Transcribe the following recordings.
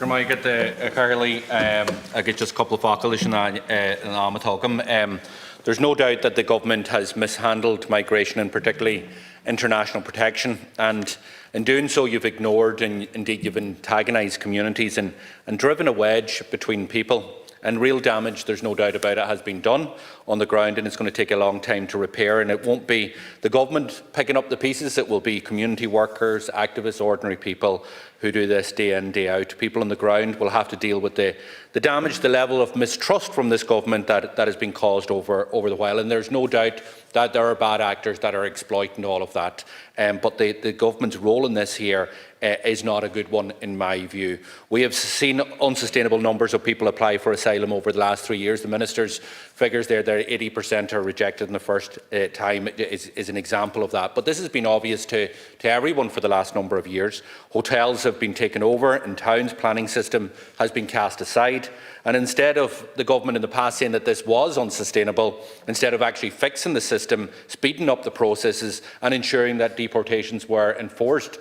I get Carly. I get just a couple of focalis in Amatalcum. There's no doubt that the government has mishandled migration and particularly international protection, and in doing so you've ignored and indeed you've antagonised communities and driven a wedge between people. And real damage, there's no doubt about it, has been done on the ground, and it's going to take a long time to repair. And it won't be the government picking up the pieces, it will be community workers, activists, ordinary people who do this day in, day out. People on the ground will have to deal with the damage, the level of mistrust from this government that has been caused over the while. And there's no doubt that there are bad actors that are exploiting all of that. But the government's role in this here is not a good one, in my view. We have seen unsustainable numbers of people apply for asylum over the last 3 years. The Minister's figures there, that 80% are rejected in the first time, is an example of that. But this has been obvious to everyone for the last number of years. Hotels have been taken over in towns, planning system has been cast aside, and instead of the government in the past saying that this was unsustainable, instead of actually fixing the system, speeding up the processes and ensuring that deportations were enforced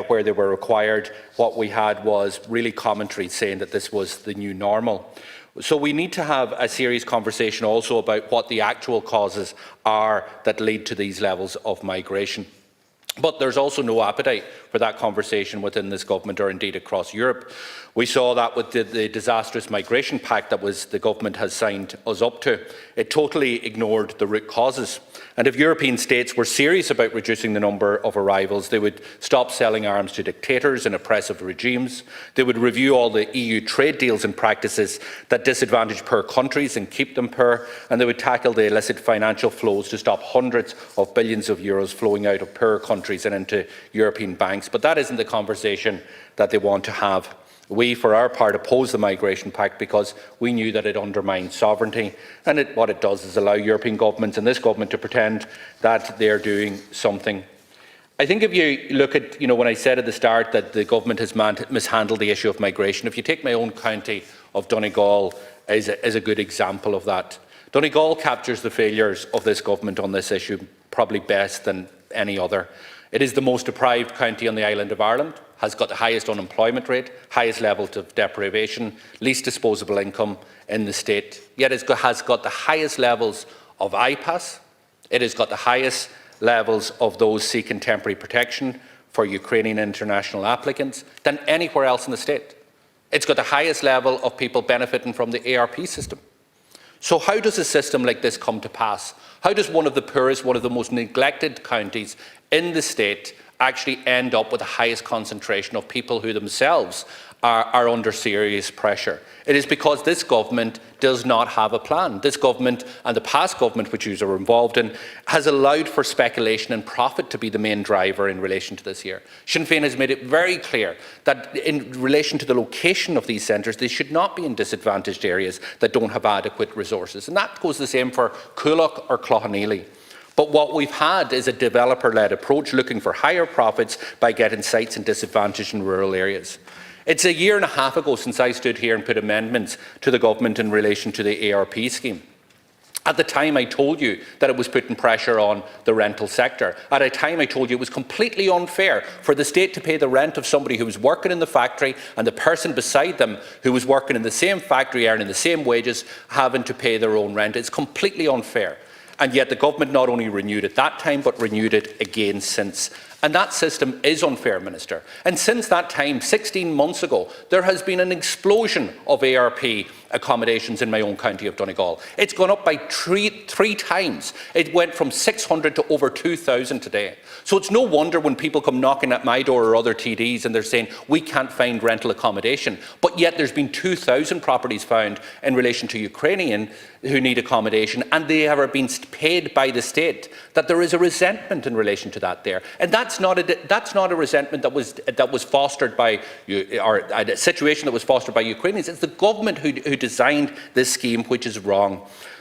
where they were required, what we had was really commentary saying that this was the new normal. So we need to have a serious conversation also about what the actual causes are that lead to these levels of migration. But there's also no appetite for that conversation within this government or indeed across Europe. We saw that with the disastrous migration pact that the government has signed us up to. It totally ignored the root causes. And if European states were serious about reducing the number of arrivals, they would stop selling arms to dictators and oppressive regimes. They would review all the EU trade deals and practices that disadvantage poor countries and keep them poor. And they would tackle the illicit financial flows to stop hundreds of billions of euros flowing out of poorer countries and into European banks. But that isn't the conversation that they want to have. We, for our part, oppose the Migration Pact because we knew that it undermined sovereignty, and what it does is allow European governments and this government to pretend that they're doing something. I think if you look at, when I said at the start that the government has mishandled the issue of migration, if you take my own county of Donegal as a good example of that. Donegal captures the failures of this government on this issue probably best than any other. It is the most deprived county on the island of Ireland, has got the highest unemployment rate, highest levels of deprivation, least disposable income in the state, yet it has got the highest levels of IPAS, it has got the highest levels of those seeking temporary protection for Ukrainian international applicants than anywhere else in the state. It's got the highest level of people benefiting from the ARP system. So how does a system like this come to pass? How does one of the poorest, one of the most neglected counties in the state actually end up with the highest concentration of people who themselves are under serious pressure? It is because this government does not have a plan. This government and the past government, which you are involved in, has allowed for speculation and profit to be the main driver in relation to this here. Sinn Féin has made it very clear that in relation to the location of these centres, they should not be in disadvantaged areas that don't have adequate resources. And that goes the same for Coolock or Cloughaneely. But what we've had is a developer-led approach looking for higher profits by getting sites in disadvantaged and rural areas. It's a year and a half ago since I stood here and put amendments to the government in relation to the ARP scheme. At the time, I told you that it was putting pressure on the rental sector. At a time, I told you it was completely unfair for the state to pay the rent of somebody who was working in the factory and the person beside them who was working in the same factory, earning the same wages, having to pay their own rent. It's completely unfair. And yet the government not only renewed it that time, but renewed it again since. And that system is unfair, Minister. And since that time, 16 months ago, there has been an explosion of ARP accommodations in my own county of Donegal. It's gone up by three times. It went from 600 to over 2,000 today. So it's no wonder when people come knocking at my door or other TDs and they're saying, we can't find rental accommodation. But yet there's been 2,000 properties found in relation to Ukrainian who need accommodation, and they have been paid by the state, that there is a resentment in relation to that there. And that's not a resentment that was fostered by, or a situation that was fostered by Ukrainians. It's the government who designed this scheme, which is wrong.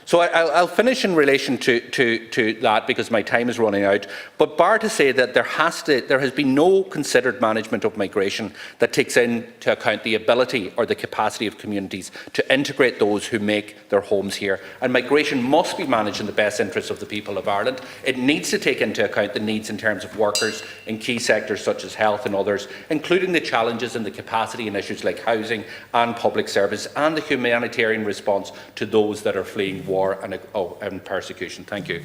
So I'll finish in relation to that because my time is running out. But bar to say that there has been no considered management of migration that takes into account the ability or the capacity of communities to integrate those who make their homes here. And migration must be managed in the best interests of the people of Ireland. It needs to take into account the needs in terms of workers in key sectors such as health and others, including the challenges and the capacity in issues like housing and public service, and the humanitarian response to those that are fleeing war and persecution. Thank you.